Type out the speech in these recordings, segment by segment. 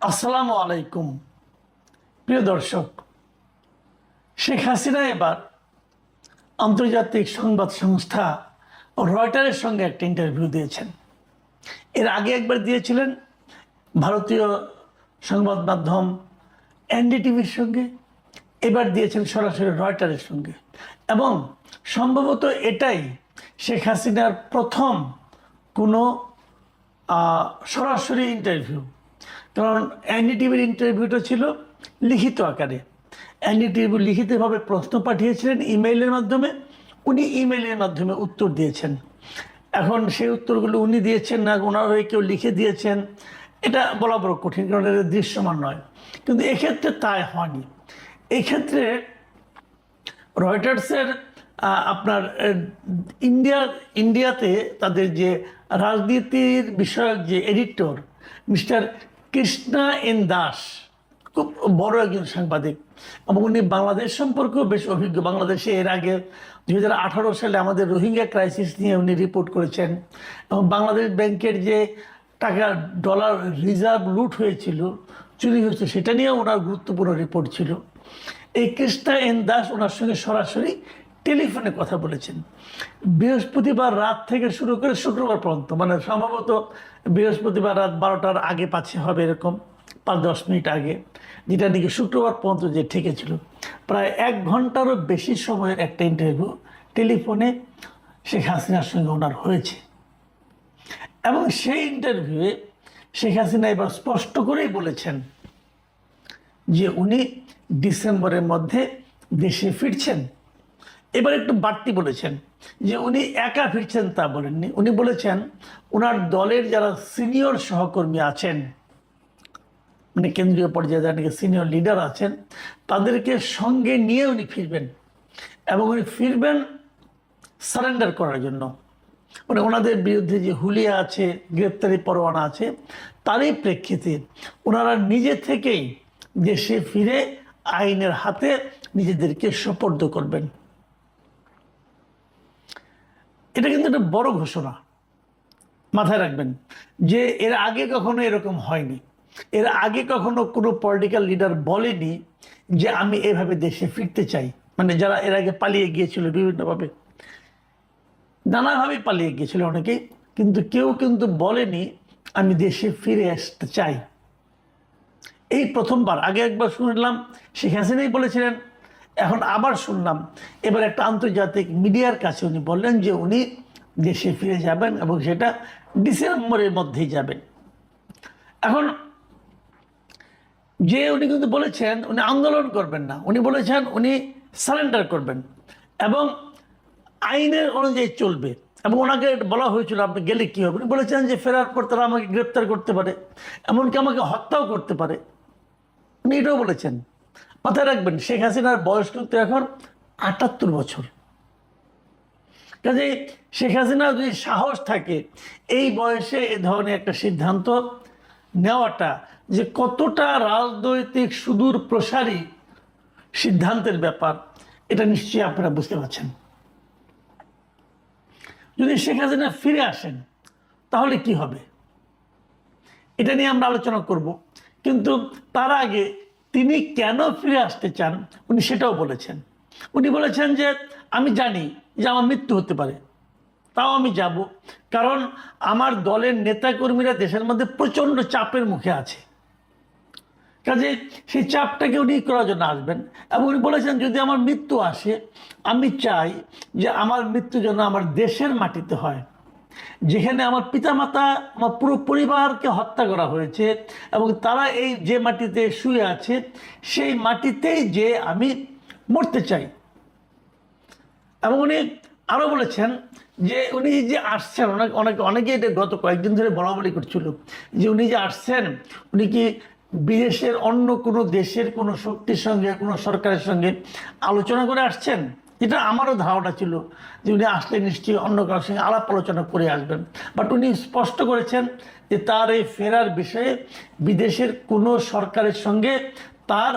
আসসালামু আলাইকুম প্রিয় দর্শক। শেখ হাসিনা এবার আন্তর্জাতিক সংবাদ সংস্থা রয়টারের সঙ্গে একটা ইন্টারভিউ দিয়েছেন। এর আগে একবার দিয়েছিলেন ভারতীয় সংবাদ মাধ্যম এনডিটিভির সঙ্গে, এবার দিয়েছেন সরাসরি রয়টারের সঙ্গে। এবং সম্ভবত এটাই শেখ হাসিনার প্রথম কোনো সরাসরি ইন্টারভিউ। কারণ এনডিটিভির ইন্টারভিউটা ছিল লিখিত আকারে। এনডিটিভি লিখিতভাবে প্রশ্ন পাঠিয়েছিলেন ইমেইলের মাধ্যমে, উনি ইমেইলের মাধ্যমে উত্তর দিয়েছেন। এখন সেই উত্তরগুলো উনি দিয়েছেন না ওনার হয়ে কেউ লিখে দিয়েছেন, এটা বলা বড় কঠিন, কারণ এটা দৃশ্যমান নয়। কিন্তু এক্ষেত্রে তাই হয়নি। এক্ষেত্রে রয়টার্সের আপনার ইন্ডিয়াতে তাদের যে রাজনীতির বিষয়ক যে editor mister Krishna N Das, খুব বড় একজন সাংবাদিক এবং উনি বাংলাদেশ সম্পর্কেও বেশ অভিজ্ঞ। বাংলাদেশে এর আগে 2018 সালে আমাদের রোহিঙ্গা ক্রাইসিস নিয়ে উনি রিপোর্ট করেছেন এবং বাংলাদেশ ব্যাংকের যে টাকা ডলার রিজার্ভ লুট হয়েছিল, চুরি হয়েছে, সেটা নিয়েও ওনার গুরুত্বপূর্ণ রিপোর্ট ছিল। এই কৃষ্ণা এন দাস ওনার সঙ্গে সরাসরি টেলিফোনে কথা বলেছেন বৃহস্পতিবার রাত থেকে শুরু করে শুক্রবার পর্যন্ত, মানে সম্ভবত বৃহস্পতিবার রাত 12টার আগে পাচ্ছে হবে, এরকম 5-10 মিনিট আগে, যেটা নাকি শুক্রবার পর্যন্ত যে ঠেকেছিল। প্রায় 1 ঘন্টারও বেশি সময়ের একটা ইন্টারভিউ টেলিফোনে শেখ হাসিনার সঙ্গে ওনার হয়েছে। এবং সেই ইন্টারভিউয়ে শেখ হাসিনা এবার স্পষ্ট করেই বলেছেন যে উনি ডিসেম্বরের মধ্যে দেশে ফিরছেন। এবার একটু বাড়তি বলেছেন যে উনি একা ফিরছেন তা বলেননি, উনি বলেছেন ওনার দলের যারা সিনিয়র সহকর্মী আছেন, মানে কেন্দ্রীয় পর্যায়ে যারা নাকি সিনিয়র লিডার আছেন, তাদেরকে সঙ্গে নিয়ে উনি ফিরবেন এবং উনি ফিরবেন সারেন্ডার করার জন্য। মানে ওনাদের বিরুদ্ধে যে হুলিয়া আছে, গ্রেপ্তারি পরোয়ানা আছে, তারই প্রেক্ষিতে ওনারা নিজে থেকেই দেশে ফিরে আইনের হাতে নিজেদেরকে সোপর্দ করবেন। এটা কিন্তু একটা বড় ঘোষণা, মাথায় রাখবেন যে এর আগে কখনো এরকম হয়নি। এর আগে কখনো কোনো পলিটিক্যাল লিডার বলেনি যে আমি এভাবে দেশে ফিরতে চাই। মানে যারা এর আগে পালিয়ে গিয়েছিল বিভিন্নভাবে, নানাভাবে পালিয়ে গিয়েছিল অনেকেই, কিন্তু কেউ কিন্তু বলেনি আমি দেশে ফিরে আসতে চাই। এই প্রথমবার। আগে একবার শুনলাম শেখ হাসিনাই বলেছিলেন, এখন আবার শুনলাম এবার একটা আন্তর্জাতিক মিডিয়ার কাছে উনি বললেন যে উনি দেশে ফিরে যাবেন এবং সেটা ডিসেম্বরের মধ্যেই যাবেন। এখন যে উনি কিন্তু বলেছেন উনি আন্দোলন করবেন না, উনি বলেছেন উনি সারেন্ডার করবেন এবং আইনের অনুযায়ী চলবে। এবং ওনাকে বলা হয়েছিল আপনি গেলে কী হবে, উনি বলেছেন যে ফেরার পর তারা আমাকে গ্রেপ্তার করতে পারে, এমনকি আমাকে হত্যাও করতে পারে, উনি এটাও বলেছেন। মাথায় রাখবেন শেখ হাসিনার বয়স কিন্তু এখন 78 বছর। কাজেই শেখ হাসিনার যদি সাহস থাকে এই বয়সে এ ধরনের একটা সিদ্ধান্ত নেওয়াটা যে কতটা রাজনৈতিক সুদূর প্রসারী সিদ্ধান্তের ব্যাপার, এটা নিশ্চয়ই আপনারা বুঝতে পারছেন। যদি শেখ হাসিনা ফিরে আসেন তাহলে কি হবে, এটা নিয়ে আমরা আলোচনা করব। কিন্তু তার আগে তিনি কেন ফিরে আসতে চান উনি সেটাও বলেছেন। উনি বলেছেন যে আমি জানি যে আমার মৃত্যু হতে পারে, তাও আমি যাব, কারণ আমার দলের নেতাকর্মীরা দেশের মধ্যে প্রচণ্ড চাপের মুখে আছে। কাজে সেই চাপটাকে উনি করার জন্য আসবেন। এবং উনি বলেছেন যদি আমার মৃত্যু আসে, আমি চাই যে আমার মৃত্যু যেন আমার দেশের মাটিতে হয়, যেখানে আমার পিতামাতা, আমার পুরো পরিবারকে হত্যা করা হয়েছে এবং তারা এই যে মাটিতে শুয়ে আছে সেই মাটিতেই যে আমি মরতে চাই। এবং উনি আরও বলেছেন যে উনি যে আসছেন, অনেকে এটা গত কয়েকদিন ধরে বলা বলি করছিল যে উনি যে আসছেন উনি কি বিদেশের অন্য কোনো দেশের কোনো শক্তির সঙ্গে, কোনো সরকারের সঙ্গে আলোচনা করে আসছেন। এটা আমারও ধারণা ছিল যে উনি আসলে নিশ্চয়ই অন্য কারোর সঙ্গে আলাপ আলোচনা করে আসবেন। বাট উনি স্পষ্ট করেছেন যে তার এই ফেরার বিষয়ে বিদেশের কোনো সরকারের সঙ্গে তার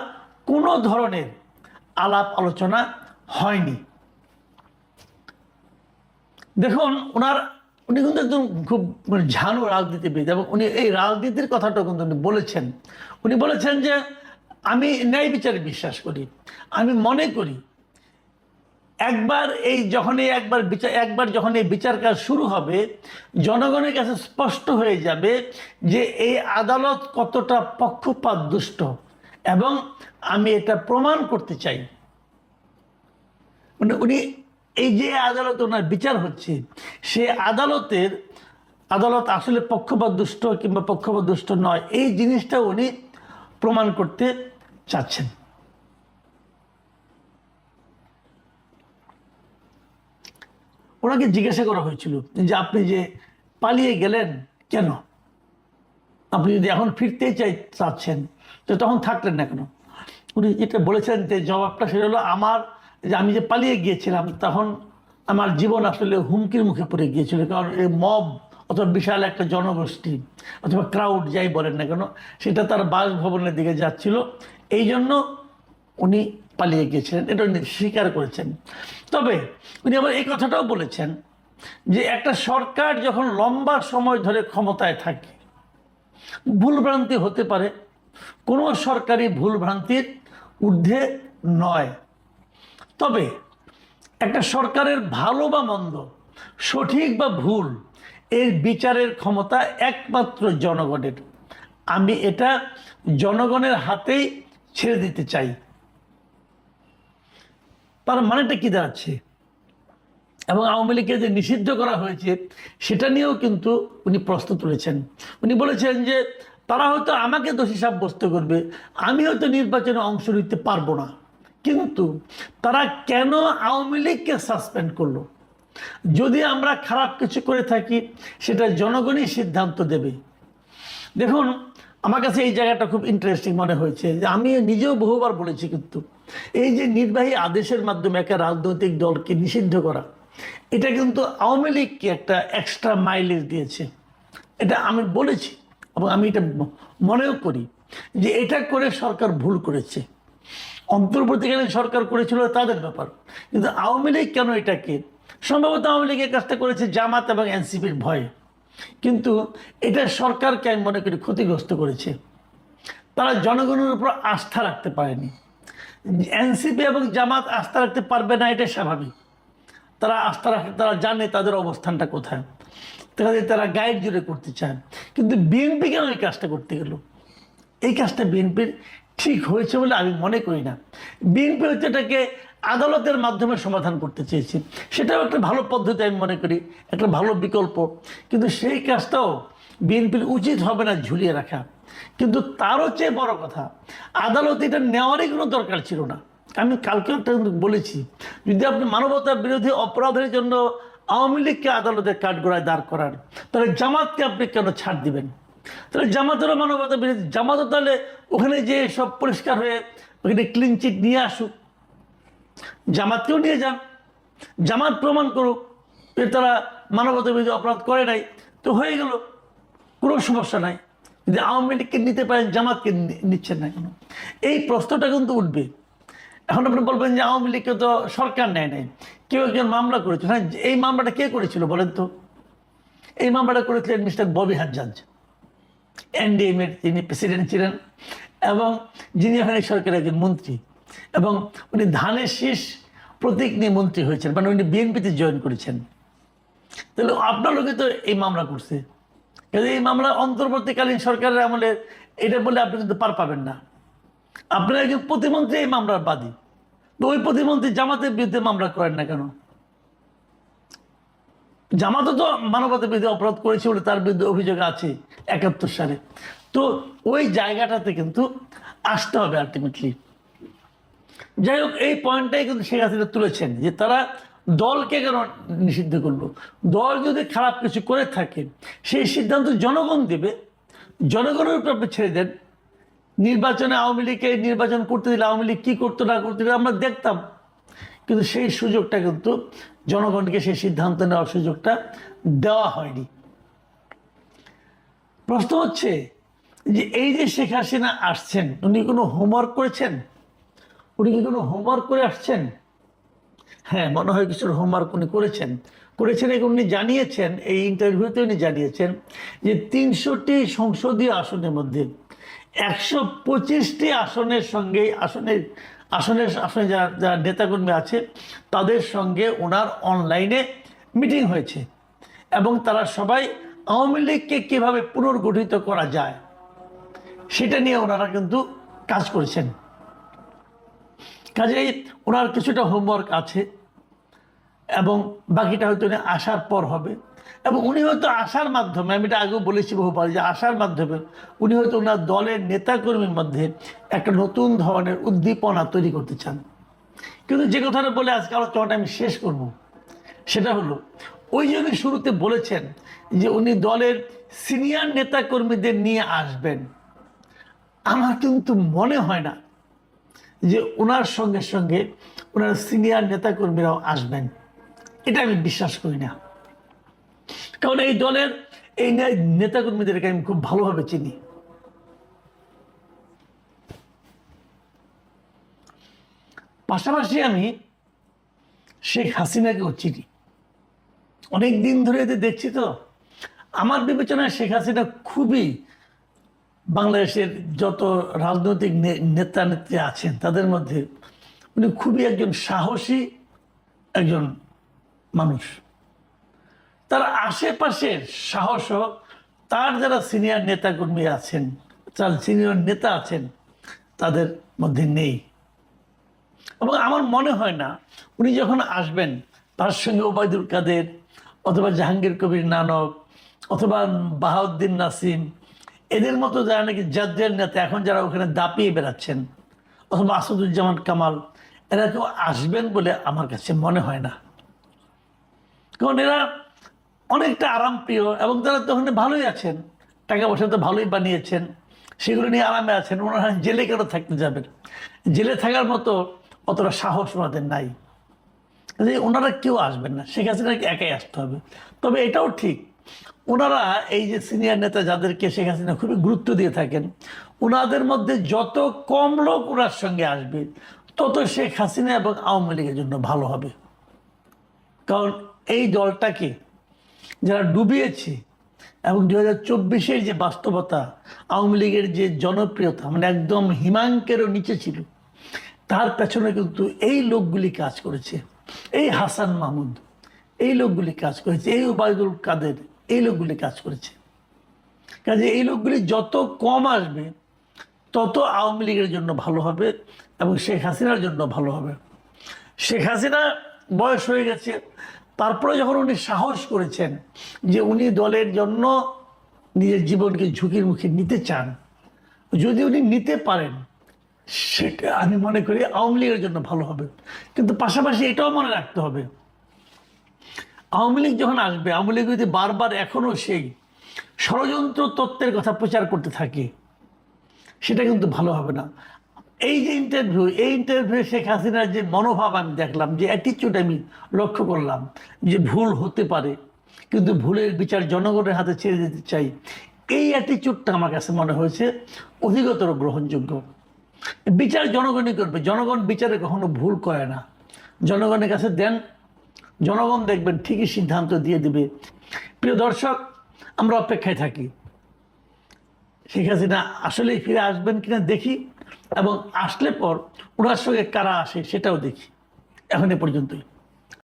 কোনো ধরনের আলাপ আলোচনা হয়নি। দেখুন ওনার উনি কিন্তু একদম খুব মানে ঝানু রাজনীতিবিদ, এবং উনি এই রাজনীতির কথাটা কিন্তু উনি বলেছেন। উনি বলেছেন যে আমি ন্যায় বিচারে বিশ্বাস করি। আমি মনে করি একবার যখন এই বিচার কাজ শুরু হবে, জনগণের কাছে স্পষ্ট হয়ে যাবে যে এই আদালত কতটা পক্ষপাত দুষ্ট, এবং আমি এটা প্রমাণ করতে চাই। উনি এই যে আদালত ওনার বিচার হচ্ছে, সে আদালত আসলে পক্ষপাত দুষ্ট কিংবা পক্ষপাত দুষ্ট নয়, এই জিনিসটা উনি প্রমাণ করতে চাচ্ছেন। ওনাকে জিজ্ঞাসা করা হয়েছিল যে আপনি যে পালিয়ে গেলেন কেন, আপনি যদি এখন ফিরতে চাচ্ছেন তো তখন থাকলেন না কেন? উনি যেটা বলেছেন যে জবাবটা সেটা হলো, আমি যে পালিয়ে গিয়েছিলাম তখন আমার জীবন আসলে হুমকির মুখে পড়ে গিয়েছিল, কারণ এই মব অথবা বিশাল একটা জনগোষ্ঠী অথবা ক্রাউড যাই বলেন না কেন, সেটা তার বাসভবনের দিকে যাচ্ছিল, এই জন্য উনি পালিয়ে গিয়েছিলেন, এটা উনি স্বীকার করেছেন। তবে উনি আবার এই কথাটাও বলেছেন যে একটা সরকার যখন লম্বা সময় ধরে ক্ষমতায় থাকে, ভুলভ্রান্তি হতে পারে, কোনো সরকারি ভুলভ্রান্তির ঊর্ধ্বে নয়। তবে একটা সরকারের ভালো বা মন্দ, সঠিক বা ভুল, এর বিচারের ক্ষমতা একমাত্র জনগণের। আমি এটা জনগণের হাতেই ছেড়ে দিতে চাই। তার মানেটা কি দাঁড়াচ্ছে? এবং আওয়ামী লীগকে যে নিষিদ্ধ করা হয়েছে সেটা নিয়েও কিন্তু উনি প্রশ্ন তুলেছেন। উনি বলেছেন যে তারা হয়তো আমাকে দোষী সাব্যস্ত করবে, আমি হয়তো নির্বাচনে অংশ নিতে পারবো না, কিন্তু তারা কেন আওয়ামী লীগকে সাসপেন্ড করলো? যদি আমরা খারাপ কিছু করে থাকি সেটা জনগণই সিদ্ধান্ত দেবে। দেখুন, আমার কাছে এই জায়গাটা খুব ইন্টারেস্টিং মনে হয়েছে, যে আমি নিজেও বহুবার বলেছি, কিন্তু এই যে নির্বাহী আদেশের মাধ্যমে একটা রাজনৈতিক দলকে নিষিদ্ধ করা, এটা কিন্তু আওয়ামী লীগকে একটা এক্সট্রা মাইলেজ দিয়েছে। এটা আমি বলেছি এবং আমি এটা মনেও করি যে এটা করে সরকার ভুল করেছে। অন্তর্বর্তীকালীন সরকার করেছিল তাদের ব্যাপার, কিন্তু আওয়ামী লীগ কেন এটাকে, সম্ভবত আওয়ামী লীগের কাজটা করেছে জামাত এবং এনসিপির ভয়ে, কিন্তু এটা সরকারকে আমি মনে করি ক্ষতিগ্রস্ত করেছে। তারা জনগণের উপর আস্থা রাখতে পারেনি। এনসিপি এবং জামাত আস্থা রাখতে পারবে না, এটা স্বাভাবিক। তারা আস্থা রাখে, তারা জানে তাদের অবস্থানটা কোথায়, তারা গাইড জুড়ে করতে চায়। কিন্তু বিএনপি কেন এই কাজটা করতে গেল? এই কাজটা বিএনপির ঠিক হয়েছে বলে আমি মনে করি না। বিএনপি হচ্ছে এটাকে আদালতের মাধ্যমে সমাধান করতে চেয়েছে, সেটাও একটা ভালো পদ্ধতি আমি মনে করি, একটা ভালো বিকল্প, কিন্তু সেই কাজটাও বিএনপির উচিত হবে না ঝুলিয়ে রাখা। কিন্তু তারও চেয়ে বড় কথা, আদালত এটা নেওয়ারই কোনো দরকার ছিল না। আমি কালকে একটা বলেছি, যদি আপনি মানবতা বিরোধী অপরাধের জন্য আওয়ামী লীগকে আদালতের কাঠগড়ায় দাঁড় করান, তাহলে জামাতকে আপনি কেন ছাড় দিবেন? তাহলে জামাতেরও মানবতা বিরোধী, জামাতও তাহলে ওখানে যে সব পরিষ্কার হয়ে ওখানে ক্লিন চিট নিয়ে আসুক, জামাতকেও নিয়ে যান, জামাত প্রমাণ করুক যে তারা মানবতা বিরোধী অপরাধ করে নাই, তো হয়ে গেল, কোনো সমস্যা নাই। যদি আওয়ামী লীগকে নিতে পারেন, জামাতকে নিচ্ছেন না কেন? এই প্রশ্নটা কিন্তু উঠবে। এখন আপনি বলবেন যে আওয়ামী লীগকে তো সরকার নেয় নাই, কেউ একজন মামলা করেছিল। হ্যাঁ, এই মামলাটা কে করেছিল বলেন তো? এই মামলাটা করেছিলেন মিস্টার ববি হাজ্জাজ, এনডিএম এর যিনি প্রেসিডেন্ট ছিলেন এবং যিনি ওখানে সরকারের একজন মন্ত্রী, এবং উনি ধানের শীষ প্রতীক নিয়ে মন্ত্রী হয়েছেন, মানে উনি বিএনপিতে জয়েন করেছেন। তাহলে আপনার লোকে তো এই মামলা করছে, কিন্তু এই মামলা অন্তর্বর্তীকালীন সরকারের আমলে, এটা বলে আপনি কিন্তু পার পাবেন না। আপনার একজন প্রতিমন্ত্রী এই মামলার বাদী, তো ওই প্রতিমন্ত্রী জামাতের বিরুদ্ধে মামলা করেন না কেন? জামাতও তো মানবতা বিরোধী অপরাধ করেছে বলে তার বিরুদ্ধে অভিযোগ আছে 71 সালে। তো ওই জায়গাটাতে কিন্তু আসতে হবে আলটিমেটলি। যাই হোক, এই পয়েন্টটাই কিন্তু শেখ হাসিনা তুলেছেন যে তারা দলকে কেন নিষিদ্ধ করলো। দল যদি খারাপ কিছু করে থাকে সেই সিদ্ধান্ত জনগণ দেবে, জনগণের উপর আপনি ছেড়ে দেন। নির্বাচনে আওয়ামী লীগকে নির্বাচন করতে দিলে আওয়ামী লীগ কী করতো না করতে দিলে আমরা দেখতাম, কিন্তু সেই সুযোগটা কিন্তু জনগণকে সেই সিদ্ধান্ত নেওয়ার সুযোগটা দেওয়া হয়নি। প্রশ্ন হচ্ছে যে এই যে শেখ হাসিনা আসছেন, উনি কোনো হোমওয়ার্ক করেছেন? উনি কি কোনো হোমওয়ার্ক করে আসছেন? হ্যাঁ, মনে হয় কিছুর হোমওয়ার্ক উনি করেছেন। এবং উনি জানিয়েছেন, এই ইন্টারভিউতে উনি জানিয়েছেন যে ৩০০টি সংসদীয় আসনের মধ্যে ১২৫টি আসনের সঙ্গে আসনে যারা যারা নেতাকর্মী আছে তাদের সঙ্গে ওনার অনলাইনে মিটিং হয়েছে, এবং তারা সবাই আওয়ামী লীগকে কীভাবে পুনর্গঠিত করা যায় সেটা নিয়ে ওনারা কিন্তু কাজ করেছেন। কাজেই ওনার কিছুটা হোমওয়ার্ক আছে, এবং বাকিটা হয়তো উনি আসার পর হবে। এবং উনি হয়তো আসার মাধ্যমে, আমি এটা আগেও বলেছি বহুবার, যে আসার মাধ্যমে উনি হয়তো ওনার দলের নেতাকর্মীর মধ্যে একটা নতুন ধরনের উদ্দীপনা তৈরি করতে চান। কিন্তু যে কথাটা বলে আজকে আলোচনাটা আমি শেষ করব, সেটা হলো ওই জন্য শুরুতে বলেছেন যে উনি দলের সিনিয়র নেতাকর্মীদের নিয়ে আসবেন। আমার কিন্তু মনে হয় না যে ওনার সঙ্গে সঙ্গে ওনার সিনিয়র নেতাকর্মীরাও আসবেন, এটা আমি বিশ্বাস করি না। কারণ এই দলের এই নেতাকর্মীদেরকে আমি খুব ভালোভাবে চিনি। পাশাপাশি আমি শেখ হাসিনাকেও চিনি, অনেক দিন ধরে এদের দেখছি। তো আমার বিবেচনায় শেখ হাসিনা খুবই, বাংলাদেশের যত রাজনৈতিক নেতা নেত্রী আছেন তাদের মধ্যে উনি খুবই একজন সাহসী একজন মানুষ। তার আশেপাশের সাহস, তার যারা সিনিয়র নেতাকর্মী আছেন, যারা সিনিয়র নেতা আছেন তাদের মধ্যে নেই। এবং আমার মনে হয় না উনি যখন আসবেন তার সঙ্গে ওবায়দুল কাদের অথবা জাহাঙ্গীর কবির নানক অথবা বাহাউদ্দিন নাসিম, এদের মতো যারা নাকি জাতীয় নেতা এখন যারা ওখানে দাপিয়ে বেড়াচ্ছেন, অথবা আসাদুজ্জামান কামাল, এরা কেউ আসবেন বলে আমার কাছে মনে হয় না। কারণ এরা অনেকটা আরামপ্রিয়, এবং তারা তো ওখানে ভালোই আছেন, টাকা পয়সা তো ভালোই বানিয়েছেন, সেগুলো নিয়ে আরামে আছেন। ওনারা জেলে কেন থাকতে যাবেন? জেলে থাকার মতো অতটা সাহস ওনাদের নাই। ওনারা কেউ আসবেন না, শেখ হাসিনাকে একাই আসতে হবে। তবে এটাও ঠিক, ওনারা এই যে সিনিয়র নেতা যাদেরকে শেখ হাসিনা খুবই গুরুত্ব দিয়ে থাকেন, ওনাদের মধ্যে যত কম লোক ওনার সঙ্গে আসবে তত শেখ হাসিনা এবং আওয়ামী লীগের জন্য ভালো হবে। কারণ এই দলটাকে যারা ডুবিয়েছে, এবং 2024-এর যে বাস্তবতা, আওয়ামী লীগের যে জনপ্রিয়তা মানে একদম হিমাঙ্কেরও নিচে ছিল, তার পেছনে কিন্তু এই লোকগুলি কাজ করেছে। এই হাসান মাহমুদ, এই লোকগুলি কাজ করেছে, এই ওবায়দুল কাদের, এই লোকগুলি কাজ করেছে। কাজে এই লোকগুলি যত কম আসবে তত আওয়ামী লীগের জন্য ভালো হবে এবং শেখ হাসিনার জন্য ভালো হবে। শেখ হাসিনা বয়স হয়ে গেছে, তারপরে যখন উনি সাহস করেছেন যে উনি দলের জন্য নিজের জীবনকে ঝুঁকির মুখে নিতে চান, যদি উনি নিতে পারেন সেটা আমি মনে করি আওয়ামী লীগের জন্য ভালো হবে। কিন্তু পাশাপাশি এটাও মনে রাখতে হবে, আওয়ামী লীগ যখন আসবে, আওয়ামী লীগ যদি বারবার এখনও সেই ষড়যন্ত্র তত্ত্বের কথা প্রচার করতে থাকে, সেটা কিন্তু ভালো হবে না। এই যে ইন্টারভিউ শেখ হাসিনার যে মনোভাব আমি দেখলাম, যে অ্যাটিচিউড আমি লক্ষ্য করলাম, যে ভুল হতে পারে কিন্তু ভুলের বিচার জনগণের হাতে ছেড়ে দিতে চাই, এই অ্যাটিচিউডটা আমার কাছে মনে হয়েছে অধিকতর গ্রহণযোগ্য। বিচার জনগণই করবে, জনগণ বিচারে কখনো ভুল করে না। জনগণের কাছে দেন, জনগণ দেখবেন ঠিকই সিদ্ধান্ত দিয়ে দিবে। প্রিয় দর্শক, আমরা অপেক্ষায় থাকি শেখ হাসিনা আসলেই ফিরে আসবেন কিনা দেখি, এবং আসলে পর ওনার সঙ্গে কারা আসে সেটাও দেখি। এখন এ পর্যন্তই।